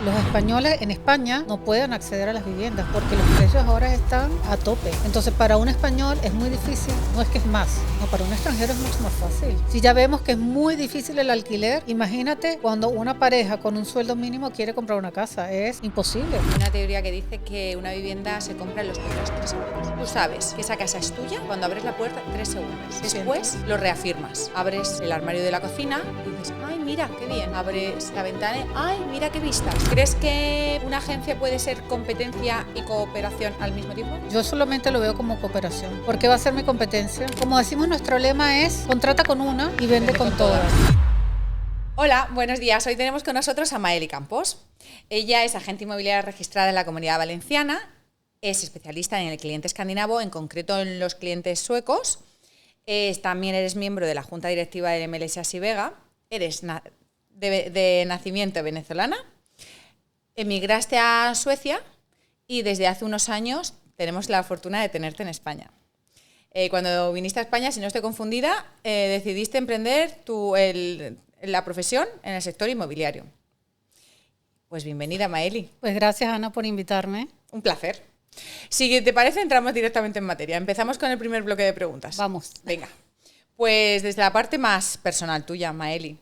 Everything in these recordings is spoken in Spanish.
Los españoles en España no pueden acceder a las viviendas porque los precios ahora están a tope. Entonces, para un español es muy difícil, no es que es más, no, para un extranjero es mucho más fácil. Si ya vemos que es muy difícil el alquiler, imagínate cuando una pareja con un sueldo mínimo quiere comprar una casa, es imposible. Hay una teoría que dice que una vivienda se compra en los primeros 3 segundos. Tú sabes que esa casa es tuya cuando abres la puerta 3 segundos. Después lo reafirmas. Abres el armario de la cocina y dices, ay, mira, qué bien. Abres la ventana, ay, mira qué vistas. ¿Crees que una agencia puede ser competencia y cooperación al mismo tiempo? Yo solamente lo veo como cooperación. ¿Por qué va a ser mi competencia? Como decimos, nuestro lema es contrata con una y vende con todas. Hola, buenos días. Hoy tenemos con nosotros a Maeli Campos. Ella es agente inmobiliaria registrada en la Comunidad Valenciana, es especialista en el cliente escandinavo, en concreto en los clientes suecos. También eres miembro de la Junta Directiva del MLS Asivega. Eres de nacimiento venezolana. Emigraste a Suecia y desde hace unos años tenemos la fortuna de tenerte en España. Cuando viniste a España, si no estoy confundida, decidiste emprender la profesión en el sector inmobiliario. Pues bienvenida, Maeli. Pues gracias, Ana, por invitarme. Un placer. Si te parece, entramos directamente en materia. Empezamos con el primer bloque de preguntas. Vamos. Venga. Pues desde la parte más personal tuya, Maeli.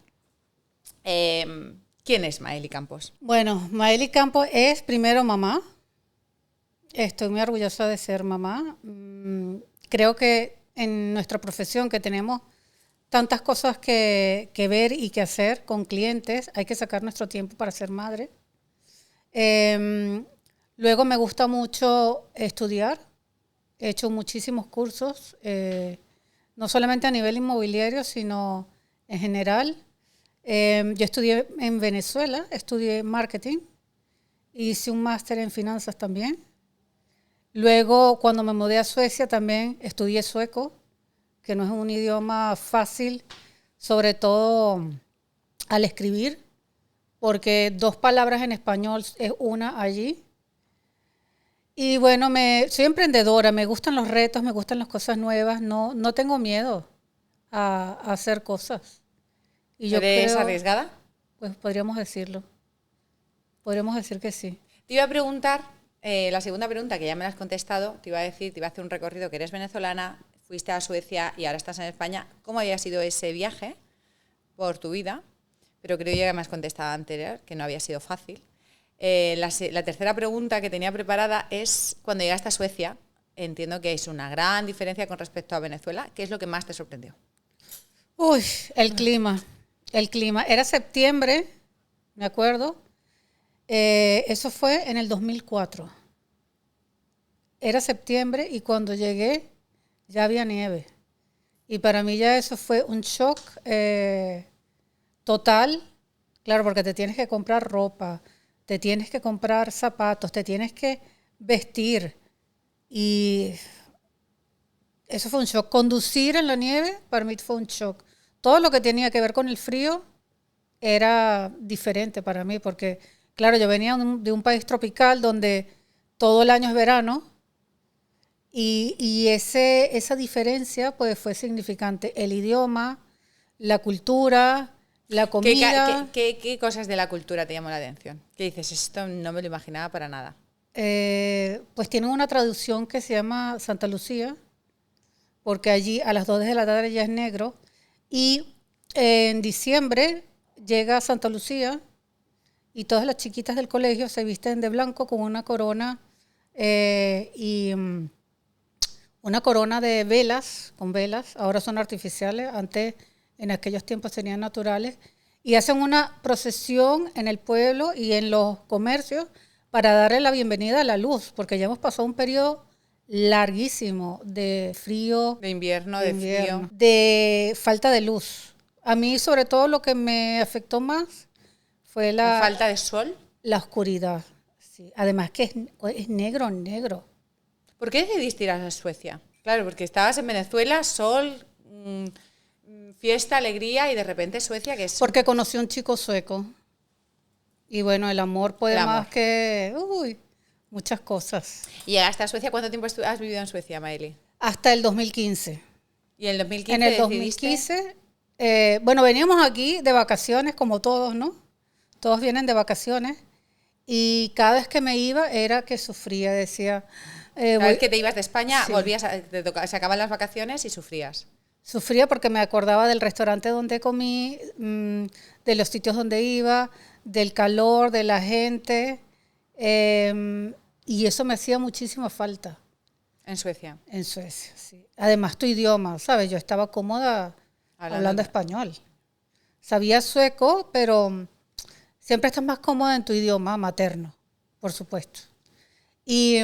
¿Quién es Maeli Campos? Bueno, Maeli Campos es primero mamá. Estoy muy orgullosa de ser mamá. Creo que en nuestra profesión, que tenemos tantas cosas que ver y que hacer con clientes, hay que sacar nuestro tiempo para ser madre. Luego me gusta mucho estudiar. He hecho muchísimos cursos, no solamente a nivel inmobiliario, sino en general. Yo estudié en Venezuela, estudié marketing, hice un máster en finanzas también. Luego, cuando me mudé a Suecia, también estudié sueco, que no es un idioma fácil, sobre todo al escribir, porque 2 palabras en español es una allí. Y bueno, soy emprendedora, me gustan los retos, me gustan las cosas nuevas, no tengo miedo a hacer cosas. Y yo ¿Eres creo, arriesgada? pues podríamos decirlo. Podríamos decir que sí. Te iba a preguntar, la segunda pregunta, que ya me la has contestado, te iba a hacer un recorrido, que eres venezolana, fuiste a Suecia y ahora estás en España. ¿Cómo había sido ese viaje por tu vida? Pero creo ya que me has contestado anterior, que no había sido fácil. La tercera pregunta que tenía preparada es, cuando llegaste a Suecia, entiendo que es una gran diferencia con respecto a Venezuela. ¿Qué es lo que más te sorprendió? Uy, el clima. El clima. Era septiembre, me acuerdo. Eso fue en el 2004. Era septiembre y cuando llegué ya había nieve. Y para mí ya eso fue un shock total. Claro, porque te tienes que comprar ropa, te tienes que comprar zapatos, te tienes que vestir. Y eso fue un shock. Conducir en la nieve para mí fue un shock. Todo lo que tenía que ver con el frío era diferente para mí, porque, claro, yo venía de un país tropical donde todo el año es verano y esa diferencia pues fue significante. El idioma, la cultura, la comida. ¿Qué cosas de la cultura te llamó la atención? ¿Qué dices? Esto no me lo imaginaba para nada. Pues tienen una traducción que se llama Santa Lucía, porque allí a las 2 de la tarde ya es negro. Y en diciembre llega Santa Lucía y todas las chiquitas del colegio se visten de blanco con una corona una corona de velas, con velas, ahora son artificiales, antes en aquellos tiempos serían naturales, y hacen una procesión en el pueblo y en los comercios para darle la bienvenida a la luz, porque ya hemos pasado un periodo larguísimo de frío, De invierno, de frío. de falta de luz. A mí, sobre todo, lo que me afectó más fue ¿La falta de sol? la oscuridad. Sí. Además que es negro, negro. ¿Por qué decidiste ir a Suecia? Claro, porque estabas en Venezuela, sol, fiesta, alegría, y de repente Suecia, que es... Porque conocí a un chico sueco. Y bueno, el amor puede El amor. más que muchas cosas. ¿Y llegaste a Suecia? ¿Cuánto tiempo has vivido en Suecia, Maeli? Hasta el 2015. ¿Y en el 2015 En el decidiste? 2015, bueno, veníamos aquí de vacaciones como todos, ¿no? Todos vienen de vacaciones. Y cada vez que me iba era que sufría, decía... Cada vez que te ibas de España, sí. se acaban las vacaciones y sufrías. Sufría porque me acordaba del restaurante donde comí, de los sitios donde iba, del calor, de la gente, y eso me hacía muchísima falta En Suecia. en Suecia. Sí. Además, tu idioma, ¿sabes? Yo estaba cómoda hablando español. Sabía sueco, pero siempre estás más cómoda en tu idioma materno, por supuesto. Y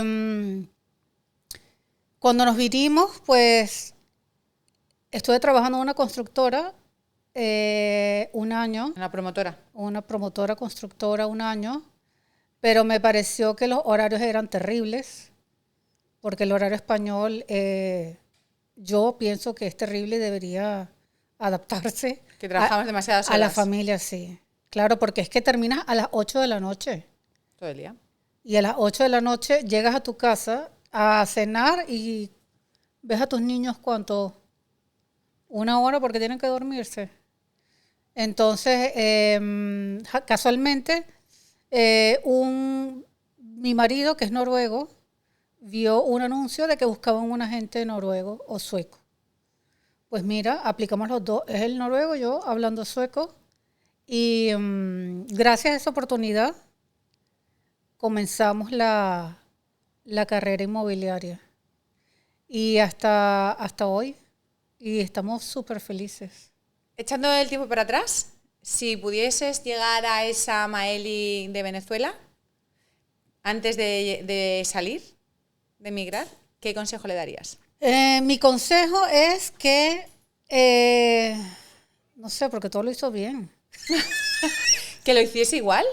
cuando nos vinimos, pues estuve trabajando en una constructora un año. Una promotora. Una promotora constructora un año, pero me pareció que los horarios eran terribles, porque el horario español yo pienso que es terrible y debería adaptarse. Que trabajamos demasiadas horas. A la familia, sí. Claro, porque es que terminas a las 8 de la noche. Todo el día. Y a las 8 de la noche llegas a tu casa a cenar y ves a tus niños ¿cuánto? 1 hora porque tienen que dormirse. Entonces, casualmente, mi marido, que es noruego, vio un anuncio de que buscaban un agente noruego o sueco. Pues mira, aplicamos los dos. Es el noruego, yo hablando sueco. Y gracias a esa oportunidad comenzamos la carrera inmobiliaria. Y hasta hoy. Y estamos súper felices. Echando el tiempo para atrás, si pudieses llegar a esa Maeli de Venezuela, antes de salir, de emigrar, ¿qué consejo le darías? Mi consejo es que, no sé, porque todo lo hizo bien. ¿Que lo hiciese igual?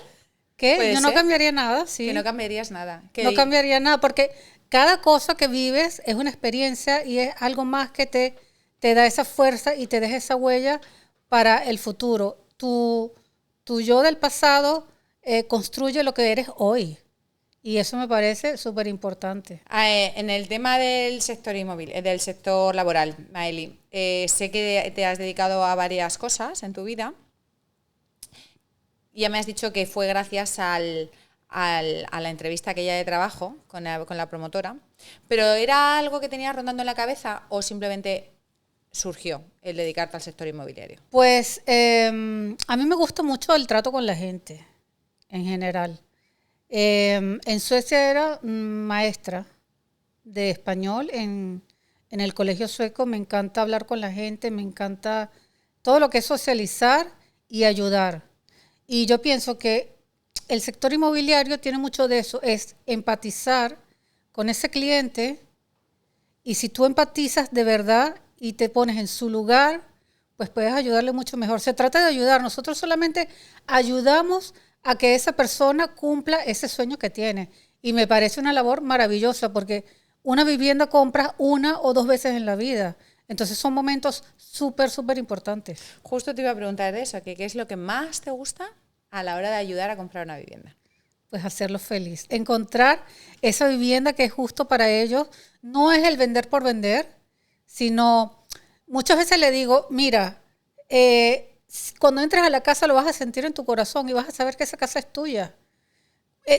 Que yo no cambiaría nada, sí. Que no cambiarías nada. No cambiaría nada, porque cada cosa que vives es una experiencia y es algo más que te da esa fuerza y te deja esa huella para el futuro. Tu yo del pasado construye lo que eres hoy. Y eso me parece súper importante. En el tema del sector del sector laboral, Maeli, sé que te has dedicado a varias cosas en tu vida. Ya me has dicho que fue gracias a la entrevista aquella de trabajo con la promotora. ¿Pero era algo que tenías rondando en la cabeza o simplemente surgió el dedicarte al sector inmobiliario? Pues a mí me gusta mucho el trato con la gente, en general. En Suecia era maestra de español en el colegio sueco. Me encanta hablar con la gente, me encanta todo lo que es socializar y ayudar. Y yo pienso que el sector inmobiliario tiene mucho de eso, es empatizar con ese cliente, y si tú empatizas de verdad y te pones en su lugar, pues puedes ayudarle mucho mejor. Se trata de ayudar, nosotros solamente ayudamos a que esa persona cumpla ese sueño que tiene. Y me parece una labor maravillosa porque una vivienda compras 1 o 2 veces en la vida. Entonces son momentos súper, súper importantes. Justo te iba a preguntar de eso, que ¿qué es lo que más te gusta a la hora de ayudar a comprar una vivienda? Pues hacerlo feliz. Encontrar esa vivienda que es justo para ellos. No es el vender por vender, sino muchas veces le digo, mira, cuando entres a la casa lo vas a sentir en tu corazón y vas a saber que esa casa es tuya.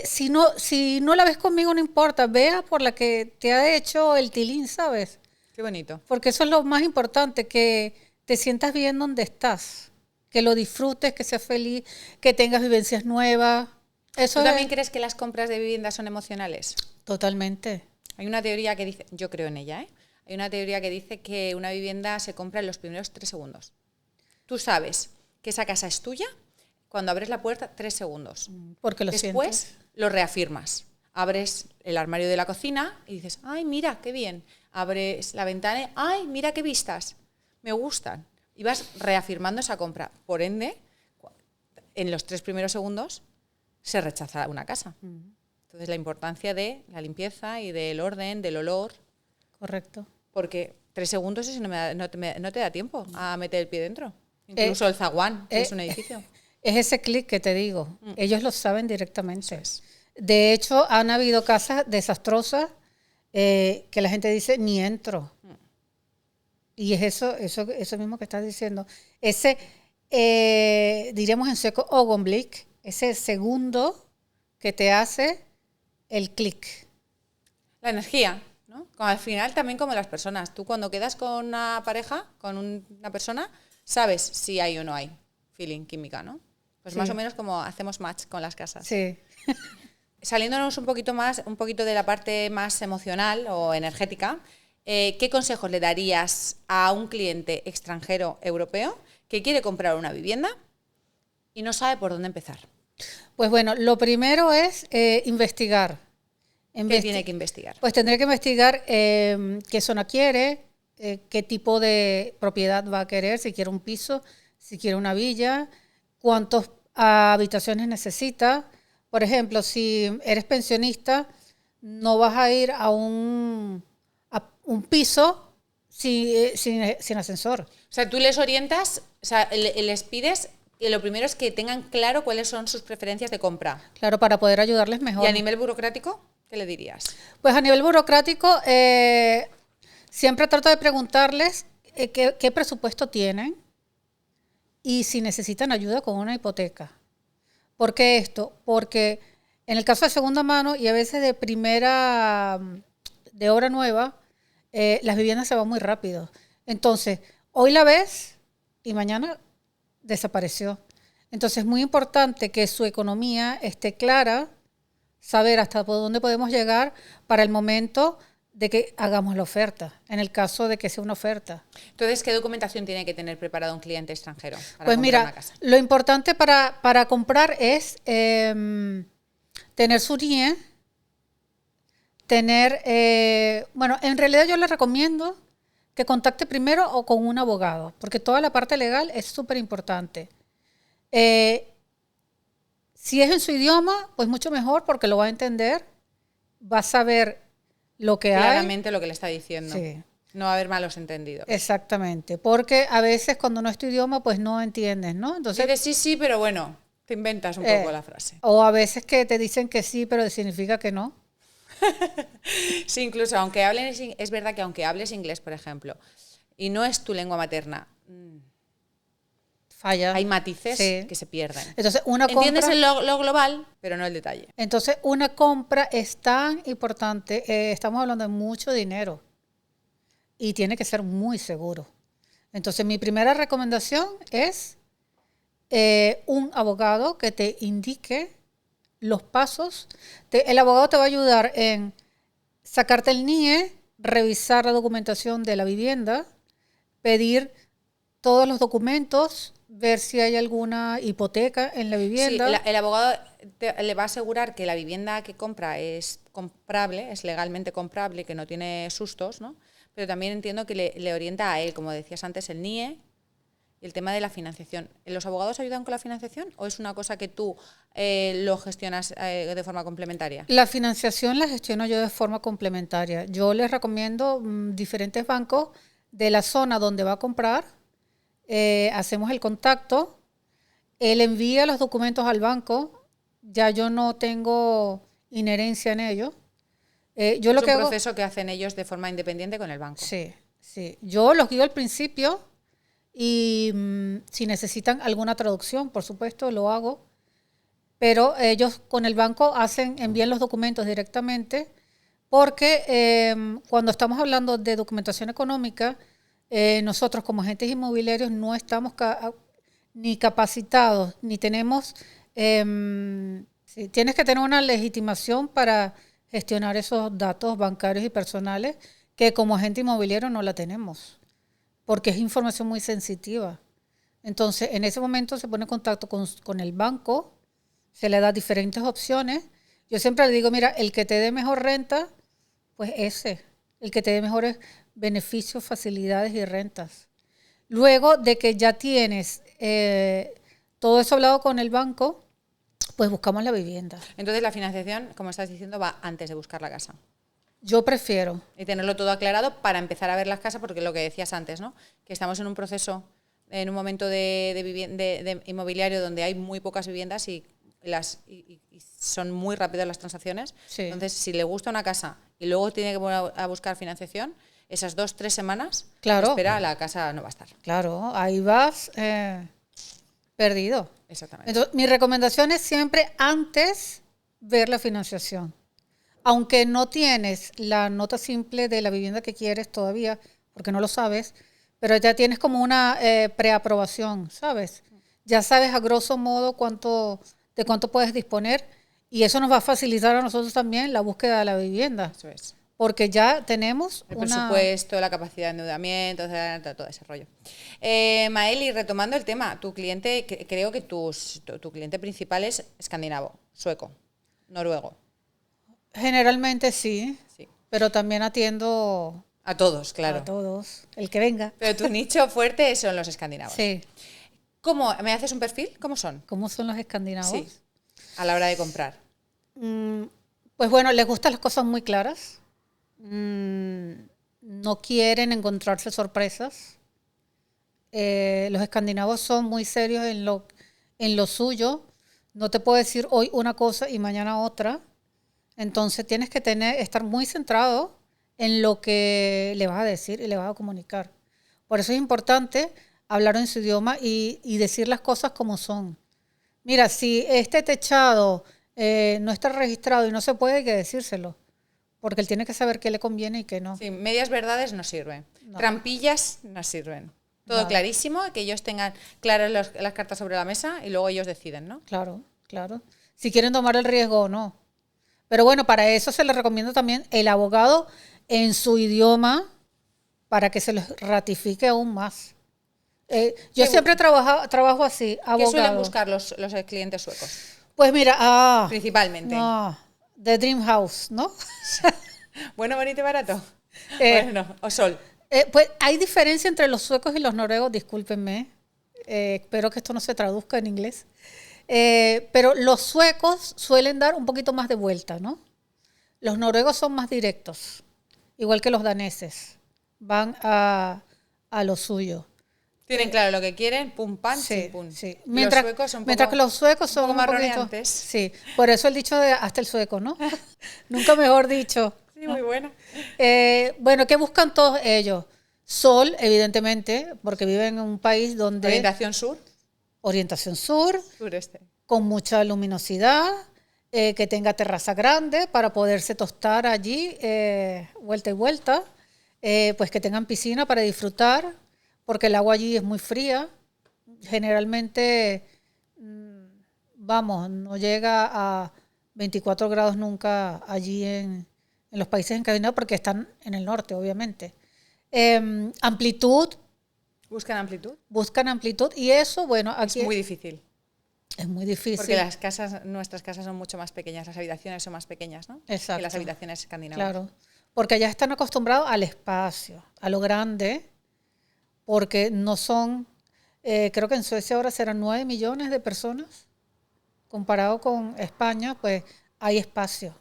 Si no la ves conmigo, no importa, vea por la que te ha hecho el tilín, ¿sabes? Qué bonito. Porque eso es lo más importante, que te sientas bien donde estás, que lo disfrutes, que seas feliz, que tengas vivencias nuevas. ¿Tú también crees que las compras de viviendas son emocionales? Totalmente. Hay una teoría que dice, yo creo en ella, hay una teoría que dice que una vivienda se compra en los primeros 3 segundos. Tú sabes que esa casa es tuya cuando abres la puerta 3 segundos. Porque lo Después sientes. lo reafirmas. Abres el armario de la cocina y dices, ay, mira, qué bien. Abres la ventana, ay, mira qué vistas. Me gustan. Y vas reafirmando esa compra. Por ende, en los 3 primeros segundos se rechaza una casa. Entonces, la importancia de la limpieza y del orden, del olor. Correcto. Porque 3 segundos eso no te da tiempo a meter el pie dentro. Incluso el zaguán, que es un edificio. Es ese clic que te digo. Ellos lo saben directamente. De hecho, han habido casas desastrosas que la gente dice, ni entro. Y es eso mismo que estás diciendo. Ese, diríamos en sueco, ögonblick, ese segundo que te hace el clic. La energía, ¿no? Como al final también como las personas. Tú cuando quedas con una pareja, con una persona, sabes si hay o no hay feeling, química, ¿no? Pues Sí. más o menos como hacemos match con las casas. Sí. Saliéndonos un poquito de la parte más emocional o energética, ¿qué consejos le darías a un cliente extranjero europeo que quiere comprar una vivienda y no sabe por dónde empezar? Pues bueno, lo primero es investigar. ¿Qué tiene que investigar? Pues tendré que investigar qué zona quiere, qué tipo de propiedad va a querer, si quiere un piso, si quiere una villa, cuántas habitaciones necesita. Por ejemplo, si eres pensionista, no vas a ir a un piso sin ascensor. O sea, tú les orientas, o sea, les pides que lo primero es que tengan claro cuáles son sus preferencias de compra. Claro, para poder ayudarles mejor. ¿Y a nivel burocrático, qué le dirías? Pues a nivel burocrático, siempre trato de preguntarles qué presupuesto tienen y si necesitan ayuda con una hipoteca. ¿Por qué esto? Porque en el caso de segunda mano y a veces de obra nueva, las viviendas se van muy rápido. Entonces, hoy la ves y mañana desapareció. Entonces, es muy importante que su economía esté clara, saber hasta por dónde podemos llegar para el momento de que hagamos la oferta, en el caso de que sea una oferta. Entonces, ¿qué documentación tiene que tener preparado un cliente extranjero para Pues comprar mira, una casa? lo importante para comprar es tener su NIE, bueno, en realidad yo le recomiendo que contacte primero o con un abogado, porque toda la parte legal es súper importante. Si es en su idioma, pues mucho mejor porque lo va a entender, va a saber lo que hay. Claramente lo que le está diciendo. Sí. No va a haber malos entendidos. Exactamente, porque a veces cuando no es tu idioma, pues no entiendes, ¿no? Entonces, dices sí, pero bueno, te inventas un poco la frase. O a veces que te dicen que sí, pero significa que no. Sí, incluso es verdad que aunque hables inglés, por ejemplo, y no es tu lengua materna, falla. Hay matices Sí. que se pierden. Entonces, Entiendes lo global, pero no el detalle. Entonces, una compra es tan importante. Estamos hablando de mucho dinero y tiene que ser muy seguro. Entonces, mi primera recomendación es un abogado que te indique los pasos. El abogado te va a ayudar en sacarte el NIE, revisar la documentación de la vivienda, pedir todos los documentos, ver si hay alguna hipoteca en la vivienda. Sí, el abogado le va a asegurar que la vivienda que compra es comprable, es legalmente comprable, que no tiene sustos, ¿no? Pero también entiendo que le orienta a él, como decías antes, el NIE y el tema de la financiación. ¿Los abogados ayudan con la financiación o es una cosa que tú lo gestionas de forma complementaria? La financiación la gestiono yo de forma complementaria. Yo les recomiendo diferentes bancos de la zona donde va a comprar. Hacemos el contacto, él envía los documentos al banco, ya yo no tengo inherencia en ello. Es un proceso que hacen ellos de forma independiente con el banco. Sí, sí. Yo los guío al principio y si necesitan alguna traducción, por supuesto, lo hago. Pero ellos con el banco envían los documentos directamente porque cuando estamos hablando de documentación económica, nosotros como agentes inmobiliarios no estamos ni capacitados, ni tenemos... sí, tienes que tener una legitimación para gestionar esos datos bancarios y personales que como agente inmobiliario no la tenemos, porque es información muy sensitiva. Entonces, en ese momento se pone en contacto con el banco, se le da diferentes opciones. Yo siempre le digo, mira, el que te dé mejor renta, pues ese, el que te dé mejores beneficios, facilidades y rentas. Luego de que ya tienes todo eso hablado con el banco, pues buscamos la vivienda. Entonces la financiación, como estás diciendo, va antes de buscar la casa. Yo prefiero. Y tenerlo todo aclarado para empezar a ver las casas, porque lo que decías antes, ¿no? Que estamos en un proceso, en un momento de inmobiliario donde hay muy pocas viviendas y son muy rápidas las transacciones. Sí. Entonces, si le gusta una casa y luego tiene que volver a buscar financiación, esas 2-3 semanas, claro, espera, la casa no va a estar. Claro, ahí vas perdido. Exactamente. Entonces, mi recomendación es siempre antes ver la financiación. Aunque no tienes la nota simple de la vivienda que quieres todavía, porque no lo sabes, pero ya tienes como una preaprobación, ¿sabes? Ya sabes a grosso modo de cuánto puedes disponer y eso nos va a facilitar a nosotros también la búsqueda de la vivienda. Eso es. Porque ya tenemos el presupuesto, la capacidad de endeudamiento, todo ese rollo. Maeli, retomando el tema, tu cliente, creo que tu cliente principal es escandinavo, sueco, noruego. Generalmente sí, Sí. pero también atiendo A todos, claro. a todos, el que venga. Pero tu nicho fuerte son los escandinavos. Sí. ¿Cómo? ¿Me haces un perfil? ¿Cómo son? ¿Cómo son los escandinavos? Sí. A la hora de comprar. Pues bueno, les gustan las cosas muy claras. No quieren encontrarse sorpresas. Los escandinavos son muy serios en lo suyo. No te puedo decir hoy una cosa y mañana otra. Entonces tienes que estar muy centrado en lo que le vas a decir y le vas a comunicar. Por eso es importante hablar en su idioma y decir las cosas como son. Mira, si este techado no está registrado y no se puede, hay que decírselo. Porque él tiene que saber qué le conviene y qué no. Sí, medias verdades no sirven. No. Trampillas no sirven. Todo clarísimo, que ellos tengan claras las cartas sobre la mesa y luego ellos deciden, ¿no? Claro, claro. Si quieren tomar el riesgo o no. Pero bueno, para eso se les recomienda también el abogado en su idioma para que se les ratifique aún más. Yo siempre trabajo así, abogado. ¿Qué suelen buscar los clientes suecos? Pues mira, principalmente. The Dream House, ¿no? Bueno, bonito y barato. Bueno, o sol. Pues hay diferencia entre los suecos y los noruegos, discúlpenme. Espero que esto no se traduzca en inglés. Pero los suecos suelen dar un poquito más de vuelta, ¿no? Los noruegos son más directos, igual que los daneses. Van a lo suyo. Tienen claro lo que quieren, pum, pam, sí, pum. Sí. Mientras que los suecos son un poco más sí, por eso el dicho de hasta el sueco, ¿no? Nunca mejor dicho. Sí, muy buena. Bueno, ¿qué buscan todos ellos? Sol, evidentemente, porque viven en un país donde... ¿Orientación sur? Orientación sur. Sureste. Con mucha luminosidad, que tenga terraza grande para poderse tostar allí, vuelta y vuelta. Pues que tengan piscina para disfrutar, porque el agua allí es muy fría. Generalmente, no llega a 24 grados nunca allí en los países escandinavos, porque están en el norte, obviamente. Amplitud. ¿Buscan amplitud? Buscan amplitud y eso, bueno, aquí... Es muy difícil. Es muy difícil. Porque nuestras casas son mucho más pequeñas, las habitaciones son más pequeñas, ¿no? Exacto. Que las habitaciones escandinavas. Claro, porque allá están acostumbrados al espacio, a lo grande, porque no son, creo que en Suecia ahora serán 9 millones de personas, comparado con España, pues hay espacio.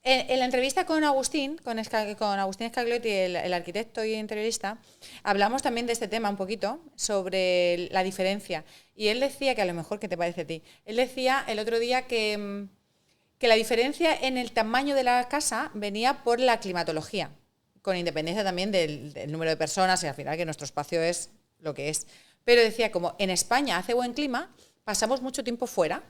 En la entrevista con Agustín, con Agustín Scagliotti, el arquitecto y interiorista, hablamos también de este tema un poquito, sobre la diferencia. Y él decía, que a lo mejor, ¿qué te parece a ti? Él decía el otro día que la diferencia en el tamaño de la casa venía por la climatología, con independencia también del número de personas y al final que nuestro espacio es lo que es. Pero decía, como en España hace buen clima, pasamos mucho tiempo fuera.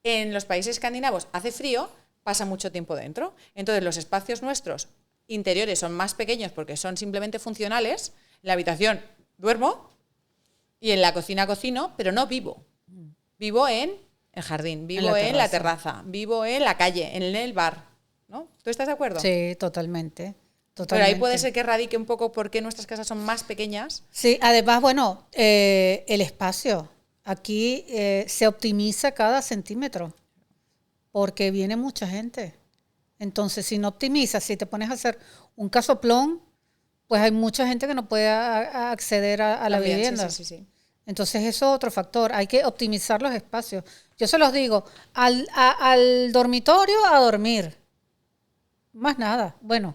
En los países escandinavos hace frío, pasa mucho tiempo dentro. Entonces los espacios nuestros interiores son más pequeños porque son simplemente funcionales. En la habitación duermo y en la cocina cocino, pero no vivo. Vivo en el jardín, vivo en la terraza, vivo en la calle, en el bar, ¿no? ¿Tú estás de acuerdo? Sí, totalmente. Pero ahí puede ser que radique un poco por qué nuestras casas son más pequeñas. Sí, además, bueno, el espacio. Aquí se optimiza cada centímetro porque viene mucha gente. Entonces, si no optimizas, si te pones a hacer un casoplón, pues hay mucha gente que no puede acceder a la vivienda. Sí. Entonces, eso es otro factor. Hay que optimizar los espacios. Yo se los digo, al dormitorio a dormir. Más nada. Bueno.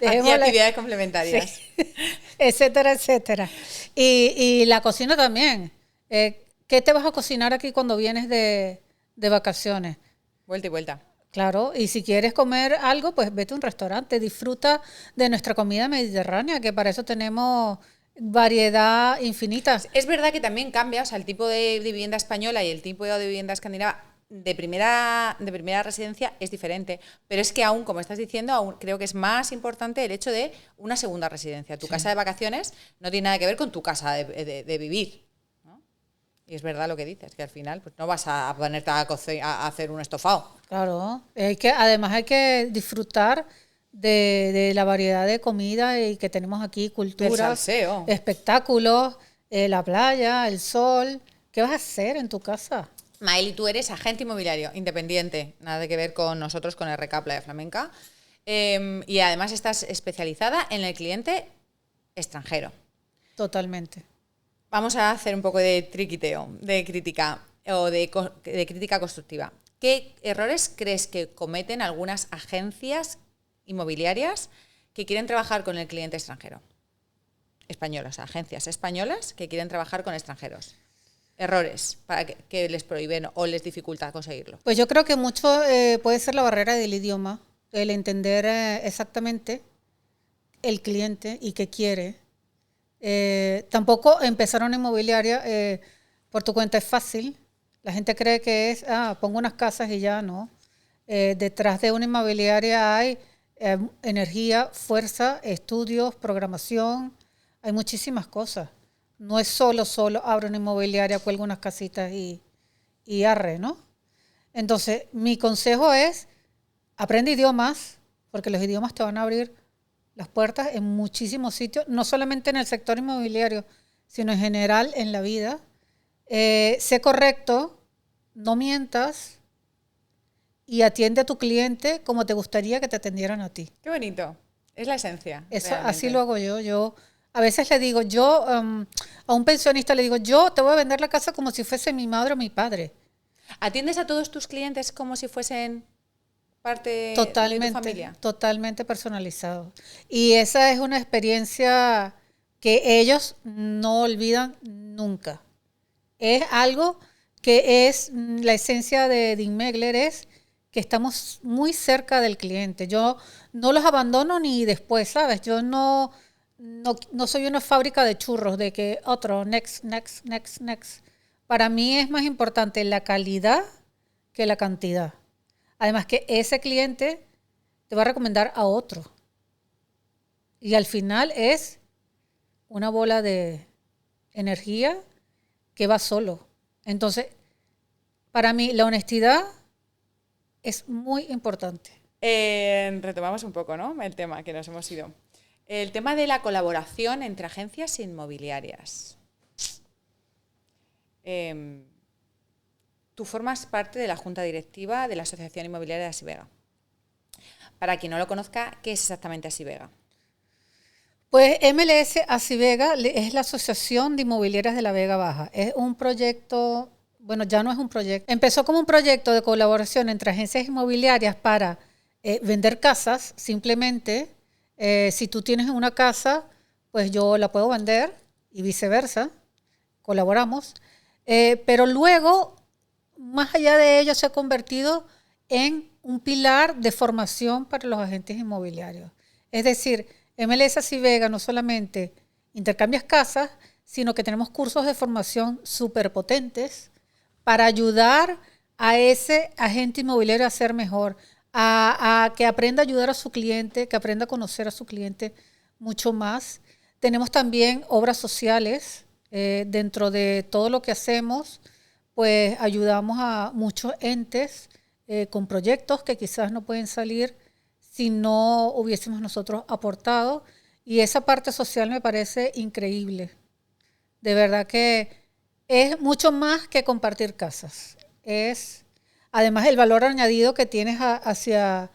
Aquí actividades complementarias. Sí. Etcétera, etcétera. Y la cocina también. ¿Qué te vas a cocinar aquí cuando vienes de vacaciones? Vuelta y vuelta. Claro, y si quieres comer algo, pues vete a un restaurante, disfruta de nuestra comida mediterránea, que para eso tenemos variedad infinita. Es verdad que también cambia, o sea, el tipo de vivienda española y el tipo de vivienda escandinava de primera residencia es diferente, pero es que aún, como estás diciendo, aún creo que es más importante el hecho de una segunda residencia. Tu casa de vacaciones no tiene nada que ver con tu casa de vivir, ¿no? Y es verdad lo que dices, que al final pues, no vas a ponerte a hacer un estofado. Claro, además hay que disfrutar de la variedad de comida y que tenemos aquí, Del culturas, salseo. espectáculos, la playa, el sol. ¿Qué vas a hacer en tu casa? Maeli, tú eres agente inmobiliario independiente, nada que ver con nosotros, con RK Playa Flamenca, y además estás especializada en el cliente extranjero. Totalmente. Vamos a hacer un poco de triquiteo, de crítica o de crítica constructiva. ¿Qué errores crees que cometen algunas agencias inmobiliarias que quieren trabajar con el cliente extranjero? Españolas, agencias españolas que quieren trabajar con extranjeros. Errores para que les prohíben o les dificulta conseguirlo. Pues yo creo que mucho puede ser la barrera del idioma, el entender exactamente el cliente y qué quiere. Tampoco empezar una inmobiliaria por tu cuenta es fácil. La gente cree que es, pongo unas casas y ya no. Detrás de una inmobiliaria hay energía, fuerza, estudios, programación. Hay muchísimas cosas. No es solo abro una inmobiliaria, cuelgo unas casitas y arre, ¿no? Entonces, mi consejo es, aprende idiomas, porque los idiomas te van a abrir las puertas en muchísimos sitios, no solamente en el sector inmobiliario, sino en general en la vida. Sé correcto, no mientas y atiende a tu cliente como te gustaría que te atendieran a ti. Qué bonito. Es la esencia. Eso, realmente. así lo hago yo. Yo a veces le digo, a un pensionista le digo, yo te voy a vender la casa como si fuese mi madre o mi padre. ¿Atiendes a todos tus clientes como si fuesen parte de tu familia? Totalmente personalizado. Y esa es una experiencia que ellos no olvidan nunca. Es algo que es la esencia de Dean Megler, es que estamos muy cerca del cliente. Yo no los abandono ni después, ¿sabes? Yo no soy una fábrica de churros, de que otro, next. Para mí es más importante la calidad que la cantidad. Además que ese cliente te va a recomendar a otro. Y al final es una bola de energía que va solo. Entonces, para mí la honestidad es muy importante. Retomamos un poco, ¿no? El tema que nos hemos ido. El tema de la colaboración entre agencias inmobiliarias. Tú formas parte de la junta directiva de la Asociación Inmobiliaria de Asivega. Para quien no lo conozca, ¿qué es exactamente Asivega? Pues MLS Asivega es la Asociación de Inmobiliarias de la Vega Baja. Es un proyecto, bueno, ya no es un proyecto. Empezó como un proyecto de colaboración entre agencias inmobiliarias para vender casas. Simplemente, si tú tienes una casa, pues yo la puedo vender y viceversa. Colaboramos. Pero luego, más allá de ello, se ha convertido en un pilar de formación para los agentes inmobiliarios. Es decir, MLS Asivega no solamente intercambias casas, sino que tenemos cursos de formación súper potentes para ayudar a ese agente inmobiliario a ser mejor, a que aprenda a ayudar a su cliente, que aprenda a conocer a su cliente mucho más. Tenemos también obras sociales. Dentro de todo lo que hacemos, pues ayudamos a muchos entes con proyectos que quizás no pueden salir si no hubiésemos nosotros aportado. Y esa parte social me parece increíble. De verdad que es mucho más que compartir casas. Es además el valor añadido que tienes hacia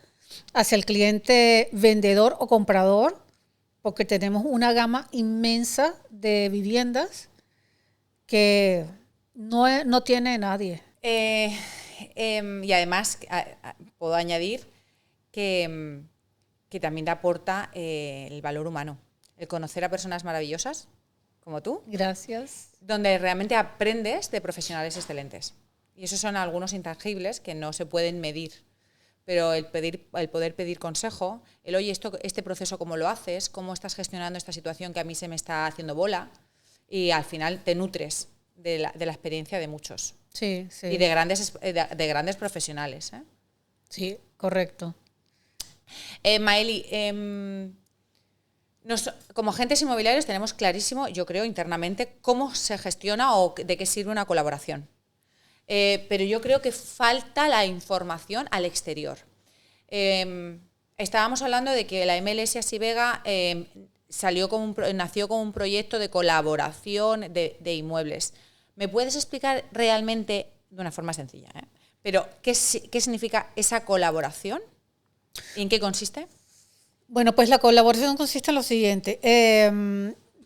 el cliente vendedor o comprador, porque tenemos una gama inmensa de viviendas que no tiene nadie. Y además, puedo añadir que también te aporta el valor humano, el conocer a personas maravillosas como tú. Gracias. Donde realmente aprendes de profesionales excelentes. Y esos son algunos intangibles que no se pueden medir. Pero el poder pedir consejo, oye, este proceso cómo lo haces, cómo estás gestionando esta situación que a mí se me está haciendo bola, y al final te nutres de la experiencia de muchos. Sí, sí. Y de grandes profesionales. Sí, correcto. Maeli, como agentes inmobiliarios tenemos clarísimo, yo creo, internamente, cómo se gestiona o de qué sirve una colaboración. Pero yo creo que falta la información al exterior. Estábamos hablando de que la MLS Así Vega nació como un proyecto de colaboración de inmuebles. ¿Me puedes explicar realmente, de una forma sencilla, pero qué significa esa colaboración? ¿Y en qué consiste? Bueno, pues la colaboración consiste en lo siguiente.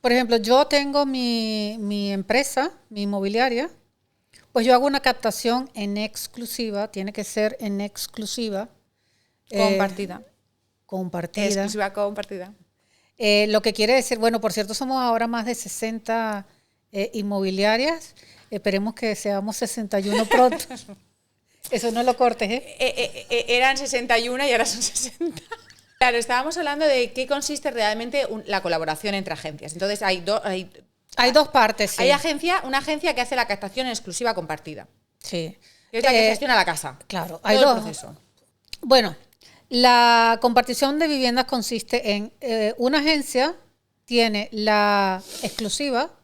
Por ejemplo, yo tengo mi empresa, mi inmobiliaria, pues yo hago una captación en exclusiva, tiene que ser en exclusiva. Compartida. Compartida. Exclusiva compartida. Lo que quiere decir, bueno, por cierto, somos ahora más de 60 inmobiliarias. Esperemos que seamos 61 pronto. Eso no lo cortes, Eran 61 y ahora son 60. Claro, estábamos hablando de qué consiste realmente la colaboración entre agencias. Entonces, hay dos partes, sí. Hay una agencia que hace la captación en exclusiva compartida. Sí. Que es la que gestiona la casa. Claro, hay todo el proceso. Bueno, la compartición de viviendas consiste en una agencia tiene la exclusiva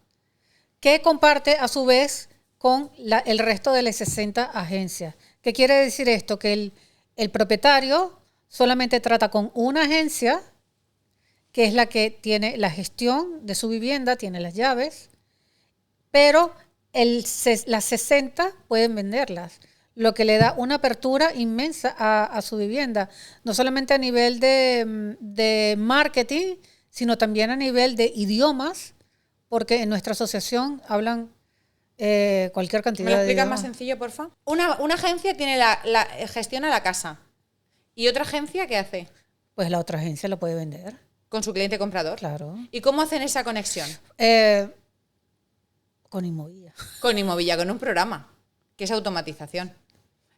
que comparte a su vez con el resto de las 60 agencias. ¿Qué quiere decir esto? Que el propietario solamente trata con una agencia, que es la que tiene la gestión de su vivienda, tiene las llaves, pero las 60 pueden venderlas, lo que le da una apertura inmensa a su vivienda, no solamente a nivel de marketing, sino también a nivel de idiomas, porque en nuestra asociación hablan cualquier cantidad de idiomas. ¿Me lo explicas más sencillo, por favor? Una agencia tiene gestiona la casa. ¿Y otra agencia qué hace? Pues la otra agencia lo puede vender. ¿Con su cliente comprador? Claro. ¿Y cómo hacen esa conexión? Con Inmovilla. Con Inmovilla, con un programa, que es automatización.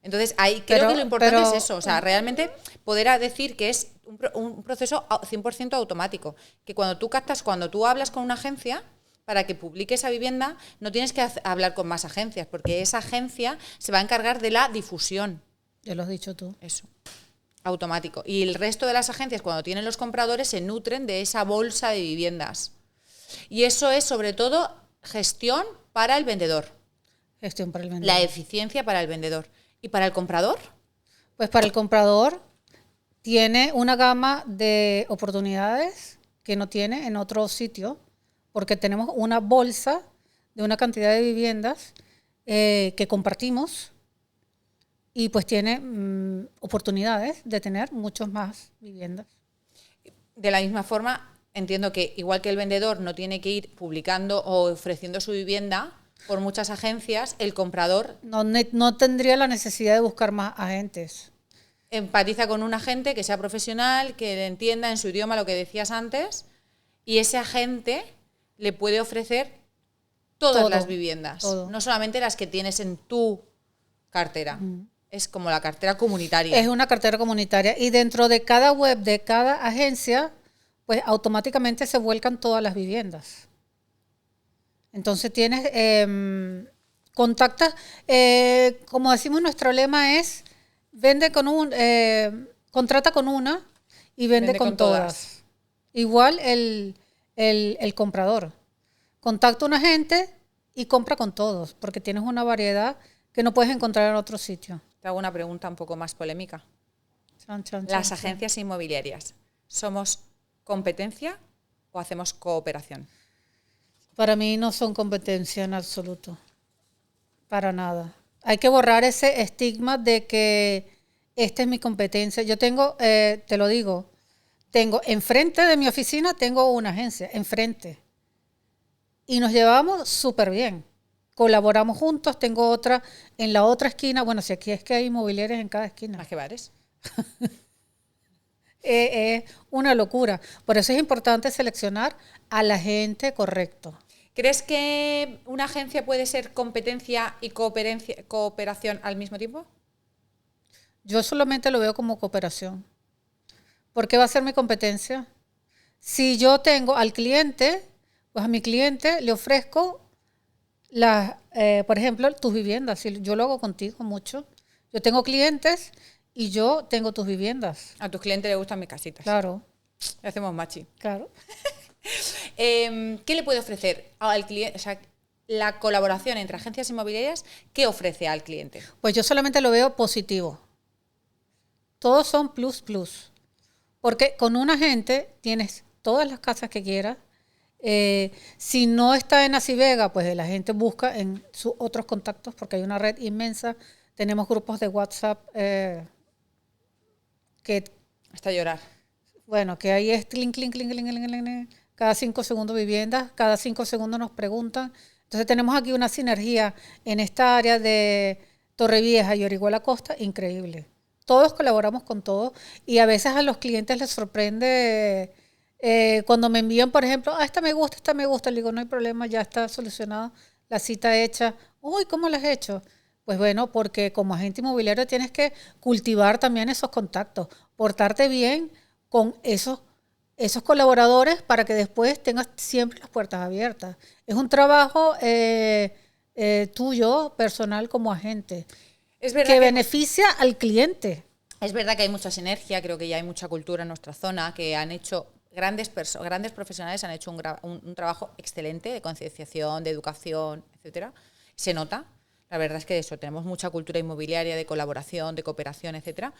Entonces, creo que lo importante es eso, o sea, realmente poder decir que es un proceso 100% automático, que cuando tú hablas con una agencia, para que publique esa vivienda, no tienes que hablar con más agencias, porque esa agencia se va a encargar de la difusión. Ya lo has dicho tú. Eso. Automático. Y el resto de las agencias, cuando tienen los compradores, se nutren de esa bolsa de viviendas. Y eso es, sobre todo, gestión para el vendedor. Gestión para el vendedor. La eficiencia para el vendedor. ¿Y para el comprador? Pues para el comprador tiene una gama de oportunidades que no tiene en otro sitio, porque tenemos una bolsa de una cantidad de viviendas que compartimos. Y pues tiene oportunidades de tener muchas más viviendas. De la misma forma, entiendo que igual que el vendedor no tiene que ir publicando o ofreciendo su vivienda por muchas agencias, el comprador no tendría la necesidad de buscar más agentes. Empatiza con un agente que sea profesional, que le entienda en su idioma lo que decías antes, y ese agente le puede ofrecer todas las viviendas, no solamente las que tienes en tu cartera. Es como la cartera comunitaria. Es una cartera comunitaria y dentro de cada web, de cada agencia, pues automáticamente se vuelcan todas las viviendas. Entonces tienes, contactas, como decimos, nuestro lema es, contrata con una y vende con todas. Igual el comprador. Contacta a un agente y compra con todos, porque tienes una variedad que no puedes encontrar en otro sitio. Te hago una pregunta un poco más polémica. Las agencias inmobiliarias, ¿somos competencia o hacemos cooperación? Para mí no son competencia en absoluto. Para nada. Hay que borrar ese estigma de que esta es mi competencia. Yo tengo, te lo digo, tengo enfrente de mi oficina, tengo una agencia, enfrente. Y nos llevamos súper bien. Colaboramos juntos, tengo otra en la otra esquina. Bueno, si aquí es que hay inmobiliarias en cada esquina. ¿Más que bares? Es una locura. Por eso es importante seleccionar al agente correcto. ¿Crees que una agencia puede ser competencia y cooperación al mismo tiempo? Yo solamente lo veo como cooperación. ¿Por qué va a ser mi competencia? Si yo tengo al cliente, pues a mi cliente le ofrezco por ejemplo, tus viviendas. Si yo lo hago contigo mucho. Yo tengo clientes y yo tengo tus viviendas. A tus clientes les gustan mis casitas. Claro. Hacemos machi. Claro. ¿Qué le puede ofrecer al cliente? O sea, la colaboración entre agencias inmobiliarias, ¿qué ofrece al cliente? Pues yo solamente lo veo positivo. Todos son plus plus. Porque con un agente tienes todas las casas que quieras. Si no está en Acivega, pues el agente busca en sus otros contactos, porque hay una red inmensa. Tenemos grupos de WhatsApp que... Hasta llorar. Bueno, que ahí es clink, clink, clink, clink, clink, clink, cada 5 segundos viviendas, cada 5 segundos nos preguntan. Entonces tenemos aquí una sinergia en esta área de Torrevieja y Orihuela Costa increíble. Todos colaboramos con todos y a veces a los clientes les sorprende cuando me envían, por ejemplo, esta me gusta, le digo, no hay problema, ya está solucionado, la cita hecha. Uy, ¿cómo la has hecho? Pues bueno, porque como agente inmobiliario tienes que cultivar también esos contactos, portarte bien con esos colaboradores para que después tengas siempre las puertas abiertas. Es un trabajo tuyo, personal, como agente, que beneficia al cliente. Es verdad que hay mucha sinergia, creo que ya hay mucha cultura en nuestra zona, que han hecho grandes profesionales, han hecho un trabajo excelente de concienciación, de educación, etcétera. Se nota. La verdad es que eso, tenemos mucha cultura inmobiliaria, de colaboración, de cooperación, etcétera.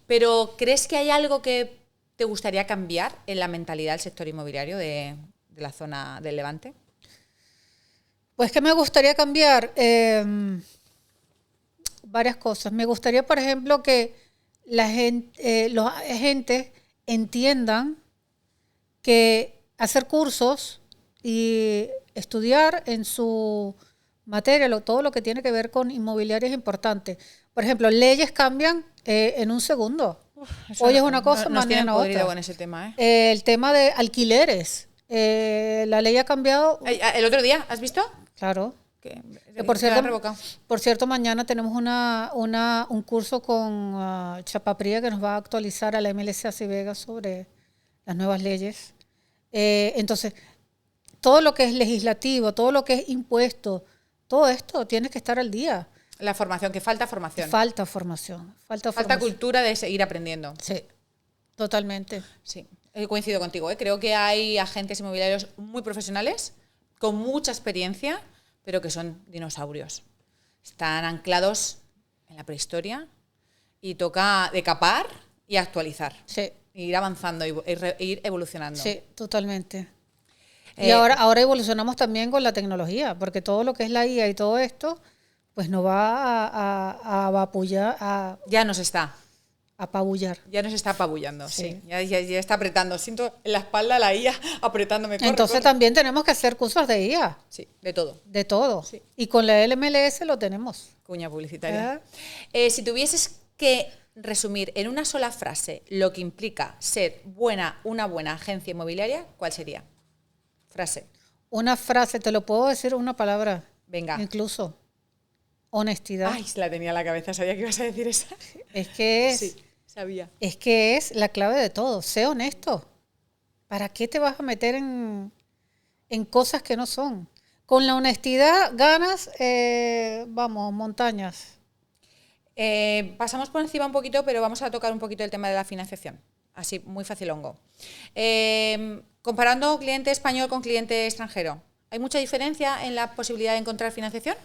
Pero ¿crees que hay algo que te gustaría cambiar en la mentalidad del sector inmobiliario de la zona del Levante? Pues que me gustaría cambiar varias cosas. Me gustaría, por ejemplo, que los agentes entiendan que hacer cursos y estudiar en su materia, todo lo que tiene que ver con inmobiliaria es importante. Por ejemplo, leyes cambian en un segundo. Hoy es una cosa, mañana otra. Con ese tema, ¿eh? El tema de alquileres. La ley ha cambiado. ¿El otro día? ¿Has visto? Claro. Que por cierto, mañana tenemos un curso con Chapapría que nos va a actualizar a la MLC Acivega sobre las nuevas leyes. Entonces, todo lo que es legislativo, todo lo que es impuesto, todo esto tiene que estar al día. La formación, que falta formación. Falta formación. Falta cultura de seguir aprendiendo. Sí, totalmente. Sí, coincido contigo. Creo que hay agentes inmobiliarios muy profesionales, con mucha experiencia, pero que son dinosaurios. Están anclados en la prehistoria y toca decapar y actualizar. Sí. Ir avanzando y ir evolucionando. Sí, totalmente. Y ahora evolucionamos también con la tecnología, porque todo lo que es la IA y todo esto, pues nos va a apabullar. Ya nos está. Apabullar. Ya nos está apabullando, sí. Ya está apretando. Siento en la espalda la IA apretándome. Entonces también tenemos que hacer cursos de IA. Sí, de todo. De todo. Sí. Y con la LMLS lo tenemos. Cuña publicitaria. Si tuvieses que resumir en una sola frase lo que implica ser una buena agencia inmobiliaria, ¿cuál sería? Frase. Una frase, te lo puedo decir una palabra. Venga. Incluso. Honestidad. Ay, se la tenía en la cabeza, sabía que ibas a decir esa. Es que es. Sí, sabía. Es que es la clave de todo. Sé honesto. ¿Para qué te vas a meter en cosas que no son? Con la honestidad ganas, montañas. Pasamos por encima un poquito, pero vamos a tocar un poquito el tema de la financiación. Así, muy facilongo. Comparando cliente español con cliente extranjero, ¿hay mucha diferencia en la posibilidad de encontrar financiación?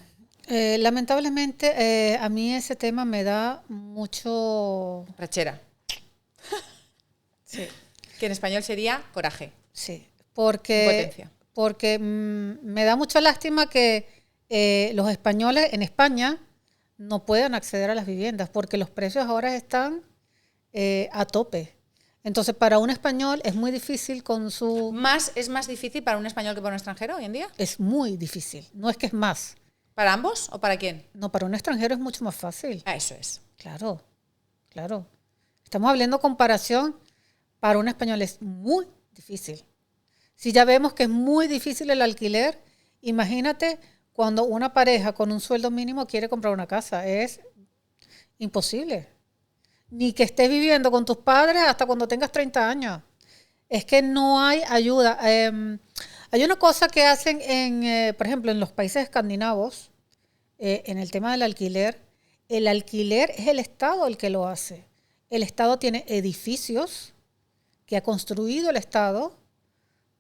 Lamentablemente, a mí ese tema me da mucho... Rachera. Sí. Que en español sería coraje. Sí, porque me da mucha lástima que los españoles en España no puedan acceder a las viviendas, porque los precios ahora están a tope. Entonces, para un español es muy difícil con su... ¿Es más difícil para un español que para un extranjero hoy en día? Es muy difícil, no es que es más. ¿Para ambos o para quién? No, para un extranjero es mucho más fácil. Eso es. Claro, claro. Estamos hablando de comparación, para un español es muy difícil. Si ya vemos que es muy difícil el alquiler, imagínate cuando una pareja con un sueldo mínimo quiere comprar una casa. Es imposible. Ni que estés viviendo con tus padres hasta cuando tengas 30 años. Es que no hay ayuda. Hay una cosa que hacen, por ejemplo, en los países escandinavos, en el tema del alquiler. El alquiler es el Estado el que lo hace. El Estado tiene edificios que ha construido el Estado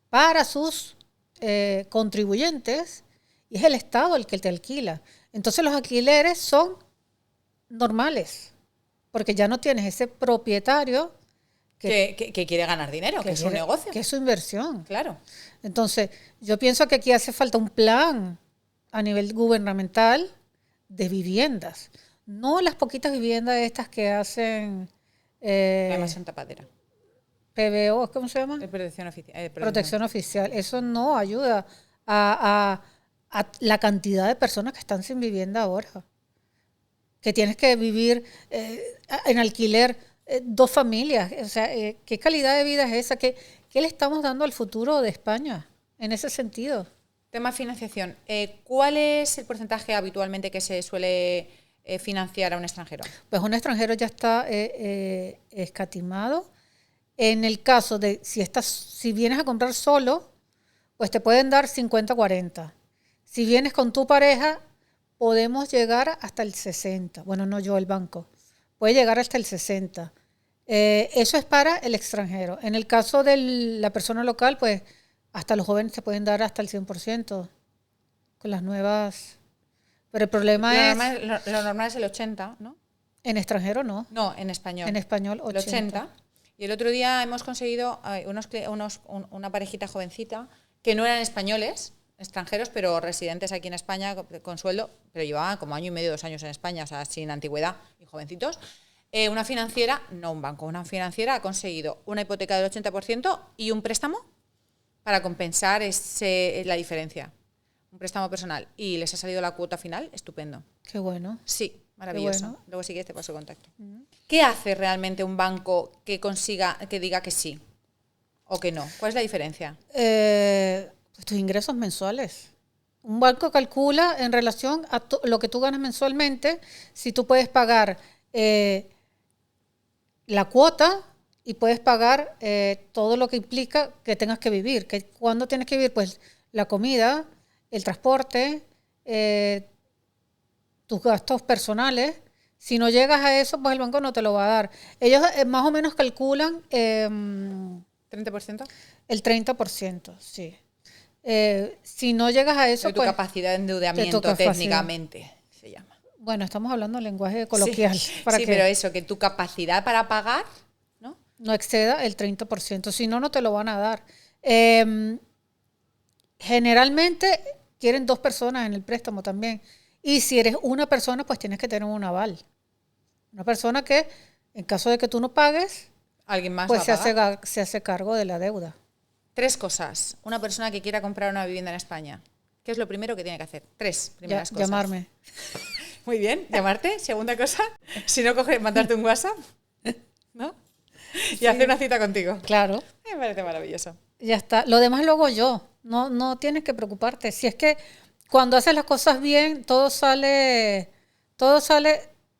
para sus contribuyentes y es el Estado el que te alquila. Entonces los alquileres son normales, porque ya no tienes ese propietario que quiere ganar dinero, que es un negocio. Que es su inversión. Claro. Entonces, yo pienso que aquí hace falta un plan a nivel gubernamental de viviendas. No las poquitas viviendas estas que hacen... Además son tapadera. PBO, ¿cómo se llama? Protección oficial. Eso no ayuda a la cantidad de personas que están sin vivienda ahora. Que tienes que vivir en alquiler 2 familias. O sea, ¿qué calidad de vida es esa? ¿Qué le estamos dando al futuro de España en ese sentido? Tema financiación. ¿Cuál es el porcentaje habitualmente que se suele financiar a un extranjero? Pues un extranjero ya está escatimado. En el caso de si vienes a comprar solo, pues te pueden dar 50-40. Si vienes con tu pareja, podemos llegar hasta el 60. Bueno, no yo, el banco. Puede llegar hasta el 60. Eso es para el extranjero. En el caso de la persona local, pues hasta los jóvenes te pueden dar hasta el 100% con las nuevas. Pero el problema lo normal es el 80, ¿no? En extranjero no. No, en español. En español 80. El 80. Y el otro día hemos conseguido una parejita jovencita que no eran españoles, extranjeros, pero residentes aquí en España con sueldo, pero llevaban como 1 año y medio, 2 años en España, o sea, sin antigüedad y jovencitos. Una financiera, no un banco, una financiera ha conseguido una hipoteca del 80% y un préstamo para compensar la diferencia. Un préstamo personal. Y les ha salido la cuota final, estupendo. Qué bueno. Sí, maravilloso. Bueno. Luego si quieres te paso contacto. ¿Qué hace realmente un banco que consiga, que diga que sí o que no? ¿Cuál es la diferencia? Pues tus ingresos mensuales. Un banco calcula en relación a lo que tú ganas mensualmente, si tú puedes pagar la cuota y puedes pagar todo lo que implica que tengas que vivir. ¿Cuándo tienes que vivir? Pues la comida, el transporte, tus gastos personales. Si no llegas a eso, pues el banco no te lo va a dar. Ellos más o menos calculan... ¿30%? El 30%, sí. Si no llegas a eso, tu capacidad de endeudamiento técnicamente se llama. Bueno, estamos hablando en lenguaje coloquial. Sí, pero eso, que tu capacidad para pagar, ¿no? No exceda el 30%. Si no, no te lo van a dar. Generalmente quieren 2 personas en el préstamo también. Y si eres una persona, pues tienes que tener un aval. Una persona que, en caso de que tú no pagues, alguien más pues va a pagar. se hace cargo de la deuda. 3 cosas. Una persona que quiera comprar una vivienda en España. ¿Qué es lo primero que tiene que hacer? 3 primeras cosas. Llamarme. Muy bien, llamarte. Segunda cosa, si no coges, mandarte un WhatsApp, ¿no? Y sí. Hacer una cita contigo. Claro. Me parece maravilloso. Ya está. Lo demás lo hago yo. No tienes que preocuparte. Si es que cuando haces las cosas bien, todo sale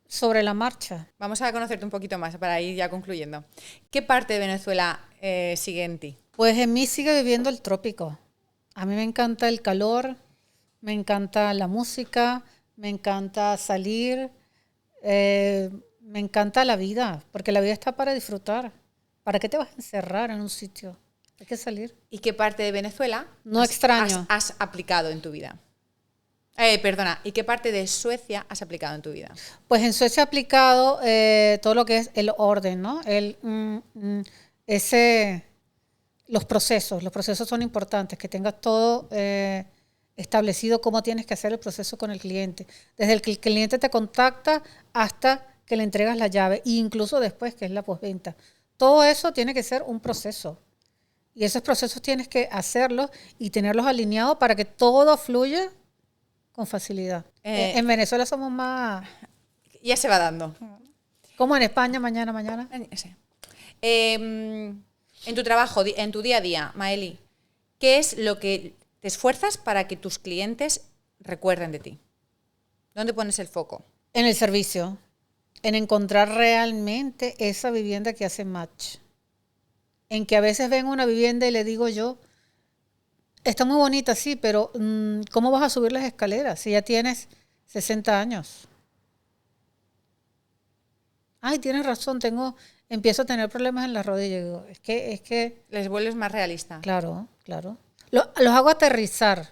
sobre la marcha. Vamos a conocerte un poquito más para ir ya concluyendo. ¿Qué parte de Venezuela sigue en ti? Pues en mí sigue viviendo el trópico. A mí me encanta el calor, me encanta la música, me encanta salir, me encanta la vida, porque la vida está para disfrutar. ¿Para qué te vas a encerrar en un sitio? Hay que salir. ¿Y qué parte de Venezuela has aplicado en tu vida? ¿Y qué parte de Suecia has aplicado en tu vida? Pues en Suecia he aplicado todo lo que es el orden, ¿no? Los procesos son importantes, que tengas todo establecido cómo tienes que hacer el proceso con el cliente. Desde el que el cliente te contacta hasta que le entregas la llave, e incluso después, que es la postventa. Todo eso tiene que ser un proceso. Y esos procesos tienes que hacerlos y tenerlos alineados para que todo fluya con facilidad. En Venezuela somos más... Ya se va dando. Como en España, mañana. Sí. En tu trabajo, en tu día a día, Maeli, ¿qué es lo que te esfuerzas para que tus clientes recuerden de ti? ¿Dónde pones el foco? En el servicio. En encontrar realmente esa vivienda que hace match. En que a veces ven una vivienda y le digo yo, Está muy bonita, sí, pero ¿cómo vas a subir las escaleras si ya tienes 60 años? Ay, tienes razón, empiezo a tener problemas en la rodilla. Digo, es que, Les vuelves más realista. claro, claro. Los hago aterrizar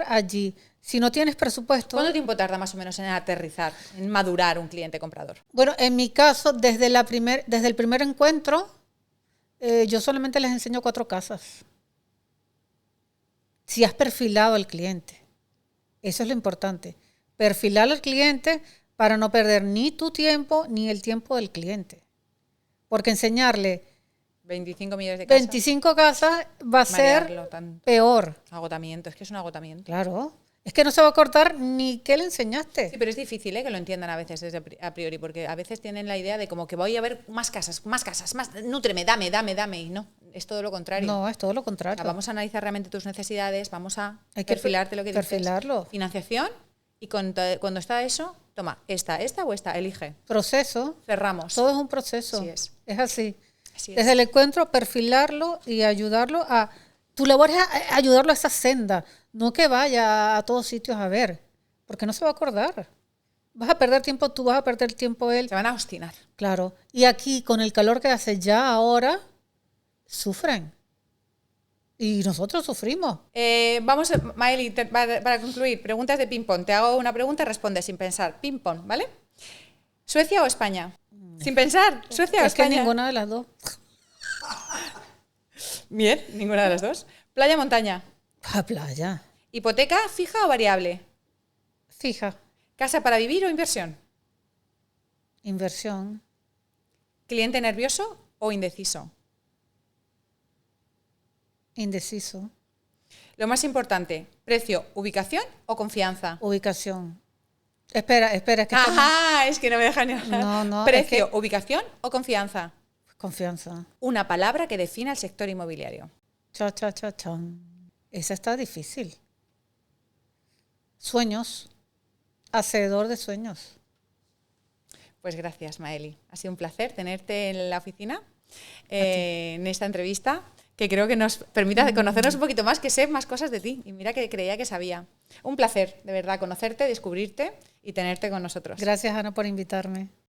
allí. Si no tienes presupuesto, ¿Cuánto tiempo tarda más o menos en aterrizar, en madurar un cliente comprador? bueno, en mi caso, desde el primer encuentro, yo solamente les enseño 4 casas. Si has perfilado al cliente, eso es lo importante. Perfilar al cliente para no perder ni tu tiempo ni el tiempo del cliente. Porque enseñarle 25 millones de casas. 25 casas va a ser Marearlo tanto. peor. Agotamiento, es que es un agotamiento. Claro. Es que no se va a acordar ni qué le enseñaste. Sí, pero es difícil que lo entiendan a veces desde a priori, porque a veces tienen la idea de como que voy a ver más casas, más, nútreme, dame, y no, es todo lo contrario. No, es todo lo O contrario. sea, vamos a analizar realmente tus necesidades, vamos a Hay que perfilarte lo que perfilarlo. dices. Financiación, y cuando está eso, toma, esta o esta, elige. Proceso. Cerramos. Todo es un proceso. Así es. Es así. Así es. Desde el encuentro, perfilarlo y ayudarlo a... Tu labor es ayudarlo a esa senda, no que vaya a todos sitios a ver, porque no se va a acordar. Vas a perder tiempo tú, vas a perder tiempo él. Se van a obstinar. Claro. Y aquí, con el calor que hace ya ahora, sufren. Y nosotros sufrimos. Vamos, Maeli, para concluir, preguntas de ping-pong. Te hago una pregunta, responde sin pensar. Ping-pong, ¿vale? ¿Suecia o España? Sin pensar, ¿Suecia o Es que España? ninguna de las dos. Bien, ninguna de las dos. ¿Playa o montaña? A playa. ¿Hipoteca fija o variable? Fija. ¿Casa para vivir o inversión? Inversión. ¿Cliente nervioso o indeciso? Indeciso. Lo más importante, precio, ubicación o confianza. Ubicación. Espera, es que estamos- Ajá, es que no me dejan ni hablar. No, Precio, es que- ubicación o confianza. Confianza. Una palabra que defina el sector inmobiliario. Chan. Esa está difícil. Sueños. Hacedor de sueños. Pues gracias, Maeli. Ha sido un placer tenerte en la oficina, en esta entrevista, que creo que nos permita conocernos un poquito más, que sé más cosas de ti. Y mira que creía que sabía. Un placer, de verdad, conocerte, descubrirte y tenerte con nosotros. Gracias, Ana, por invitarme.